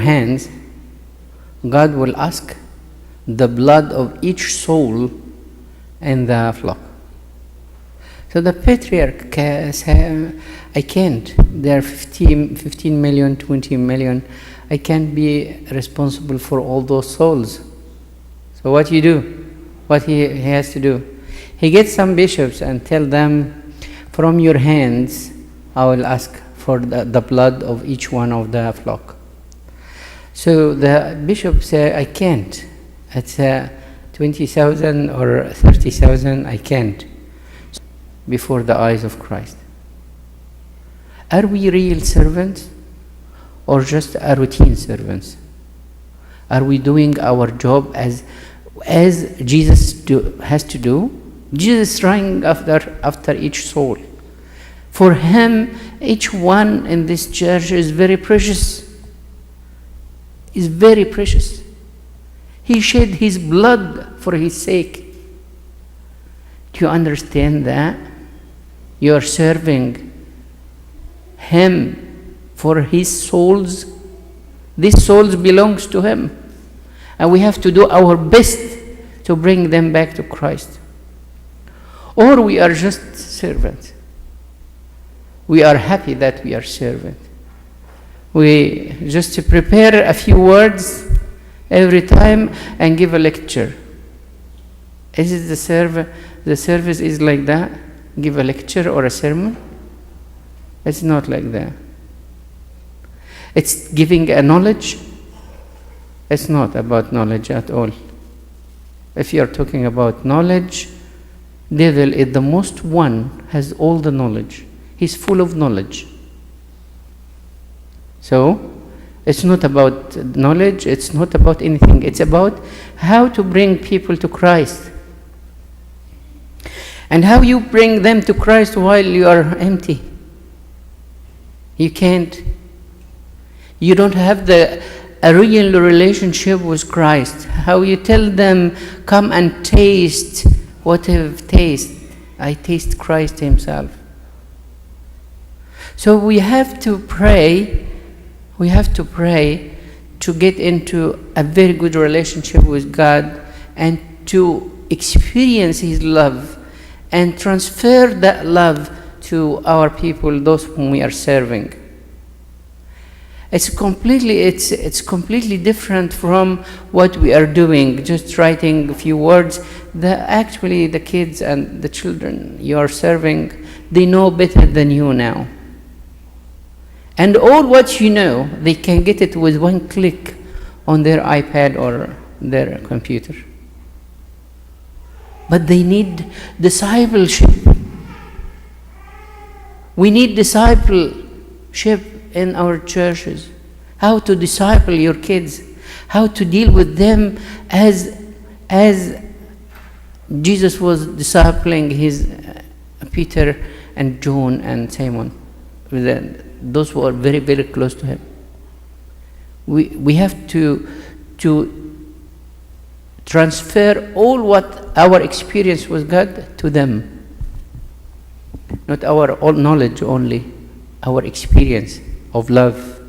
hands, God will ask the blood of each soul in the flock. So the patriarch said, I can't. There are 15 million, 20 million. I can't be responsible for all those souls. So what you do? What he has to do? He gets some bishops and tell them, from your hands, I will ask for the blood of each one of the flock. So the bishop said, I can't. It's 20,000 or 30,000, I can't. Before the eyes of Christ. Are we real servants or just a routine servants? Are we doing our job as Jesus has to do? Jesus is running after each soul. For him, each one in this church is very precious. Is very precious. He shed his blood for his sake. Do you understand that? You are serving him for his souls. These souls belongs to him. And we have to do our best to bring them back to Christ. Or we are just servants. We are happy that we are servants. We just prepare a few words every time and give a lecture. Is it the service is like that? Give a lecture or a sermon? It's not like that. It's giving a knowledge. It's not about knowledge at all. If you're talking about knowledge, devil is the most one, has all the knowledge. He's full of knowledge. So, it's not about knowledge, it's not about anything. It's about how to bring people to Christ. And how you bring them to Christ while you are empty. You can't. You don't have a real relationship with Christ. How you tell them, come and taste what I've tasted. I taste Christ himself. So we have to pray. We have to pray to get into a very good relationship with God and to experience his love and transfer that love to our people, those whom we are serving. It's completely different from what we are doing, just writing a few words. Actually, the kids and the children you are serving, they know better than you now. And all what you know, they can get it with one click on their iPad or their computer. But they need discipleship. We need discipleship in our churches. How to disciple your kids. How to deal with them as Jesus was discipling his Peter and John and Simon. Those who are very, very close to him. We have to transfer all what our experience with God to them. Not our own knowledge only, our experience of love.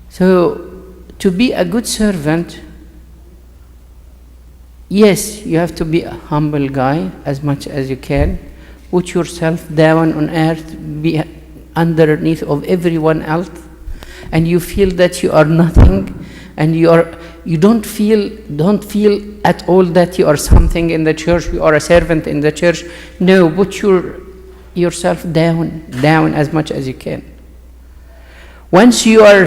So, to be a good servant, yes, you have to be a humble guy as much as you can. Put yourself down on earth, be underneath of everyone else, and you feel that you are nothing, and you don't feel at all that you are something in the church, you are a servant in the church. No, put yourself down as much as you can. Once you are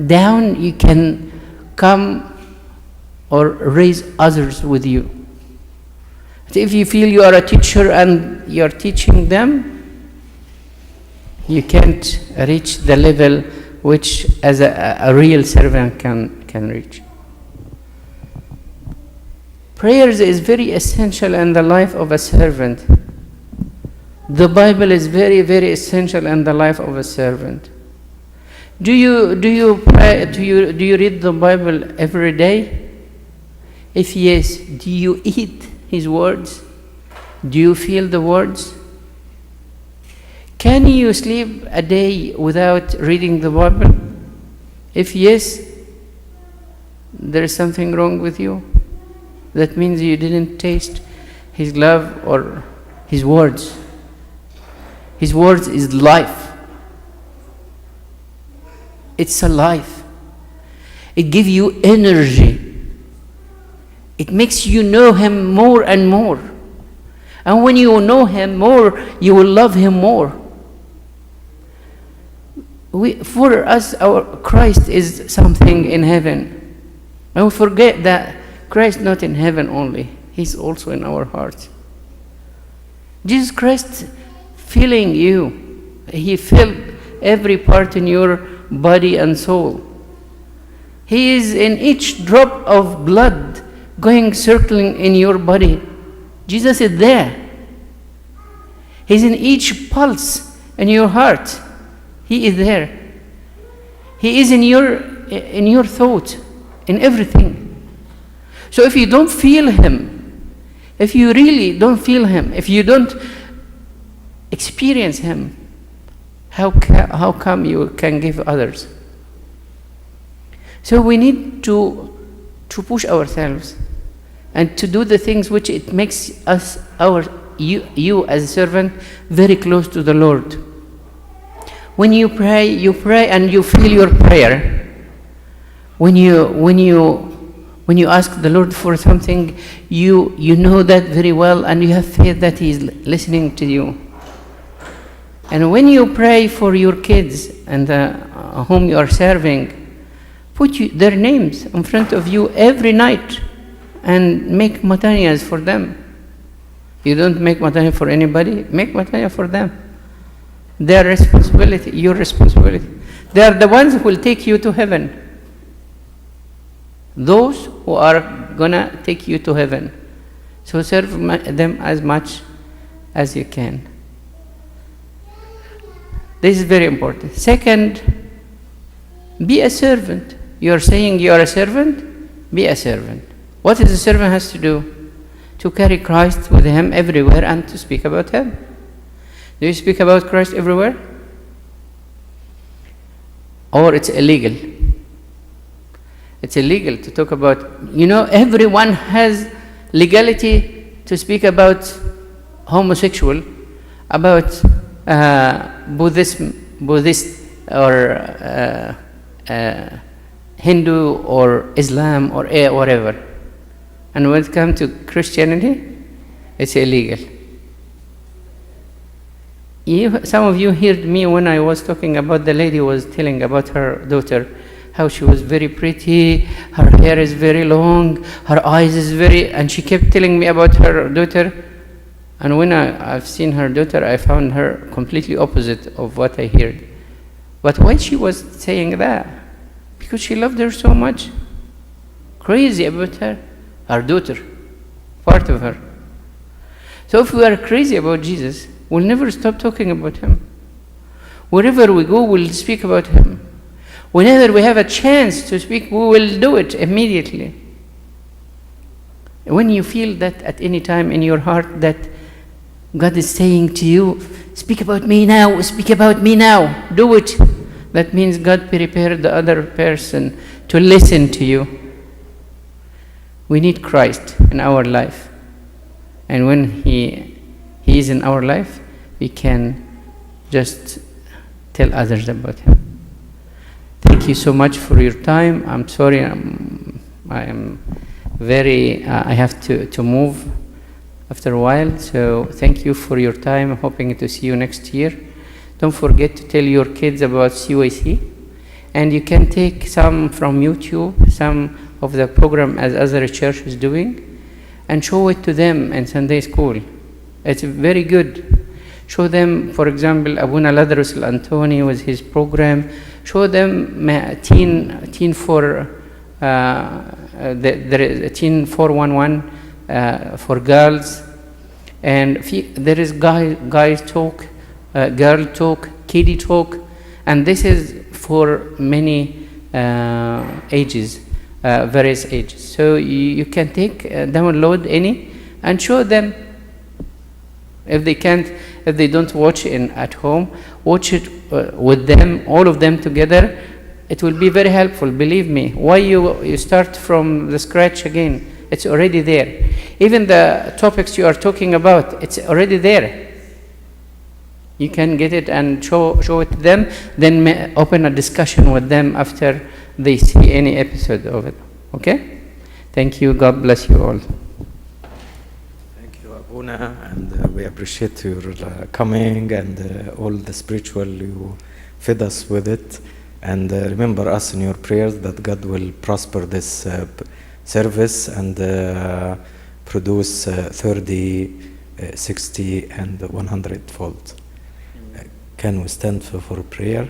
down, you can come or raise others with you. If you feel you are a teacher and you are teaching them, you can't reach the level which as a real servant can reach. Prayers is very essential in the life of a servant. The Bible is very, very essential in the life of a servant. Do you pray? Do you read the Bible every day? If yes, do you eat his words? Do you feel the words? Can you sleep a day without reading the Bible? If yes, there is something wrong with you. That means you didn't taste His love or His words. His words is life. It's a life. It gives you energy. It makes you know Him more and more. And when you know Him more, you will love Him more. For us, our Christ is something in heaven. And we forget that Christ not in heaven only. He's also in our hearts. Jesus Christ filling you. He filled every part in your body and soul. He is in each drop of blood going circling in your body. Jesus is there. He's in each pulse in your heart. He is there. He is in your thought, in everything. So if you don't feel Him, if you really don't feel Him, if you don't experience Him, how come you can give others? So we need to push ourselves and to do the things which it makes us, you as a servant, very close to the Lord. When you pray and you feel your prayer. When you ask the Lord for something, you know that very well and you have faith that He is listening to you. And when you pray for your kids and whom you are serving, put their names in front of you every night and make matanias for them. You don't make matania for anybody, make matania for them. Their responsibility, your responsibility. They are the ones who will take you to heaven. Those who are gonna take you to heaven. So serve them as much as you can. This is very important. Second, be a servant. You are saying you are a servant? Be a servant. What does a servant has to do? To carry Christ with him everywhere and to speak about Him. Do you speak about Christ everywhere? Or it's illegal? It's illegal to talk about, everyone has legality to speak about homosexual, about Buddhist or Hindu or Islam or whatever. And when it comes to Christianity, it's illegal. Some of you heard me when I was talking about the lady who was telling about her daughter, how she was very pretty, her hair is very long, her eyes is and she kept telling me about her daughter. And when I've seen her daughter, I found her completely opposite of what I heard. But why she was saying that? Because she loved her so much. Crazy about her daughter, part of her. So if we are crazy about Jesus, we'll never stop talking about Him. Wherever we go, we'll speak about Him. Whenever we have a chance to speak, we will do it immediately. When you feel that at any time in your heart that God is saying to you, speak about me now, speak about me now, do it. That means God prepared the other person to listen to you. We need Christ in our life. And when He is in our life, we can just tell others about Him. Thank you so much for your time. I'm sorry, I have to move after a while. So thank you for your time. I'm hoping to see you next year. Don't forget to tell your kids about CYC. And you can take some from YouTube, some of the program as other church is doing, and show it to them in Sunday school. It's very good. Show them, for example, Abuna Ladrus Antony with his program. Show them Teen 411 for girls, and there is guys talk, girl talk, kiddie talk, and this is for many ages, various ages. So you can download any and show them. If they don't watch at home, watch it with them, all of them together, it will be very helpful, believe me. Why you start from the scratch again? It's already there. Even the topics you are talking about, it's already there. You can get it and show it to them, then open a discussion with them after they see any episode of it. Okay? Thank you. God bless you all. Thank you, Abuna, and we appreciate your coming and all the spiritual you fed us with it. And remember us in your prayers that God will prosper this service and produce 30, 60, and 100-fold. Can we stand for prayer?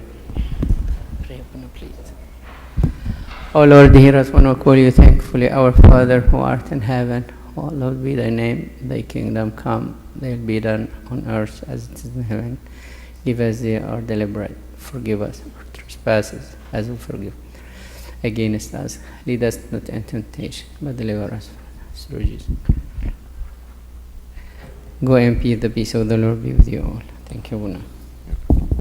Pray, please. O Lord, hear us when we call you thankfully. Our Father who art in heaven, hallowed be thy name. Thy kingdom come, thy will be done on earth as it is in heaven. Give us our daily bread. Forgive us our trespasses as we forgive against us. Lead us not into temptation, but deliver us through Jesus. Go in peace. The peace of the Lord be with you all. Thank you, Abuna.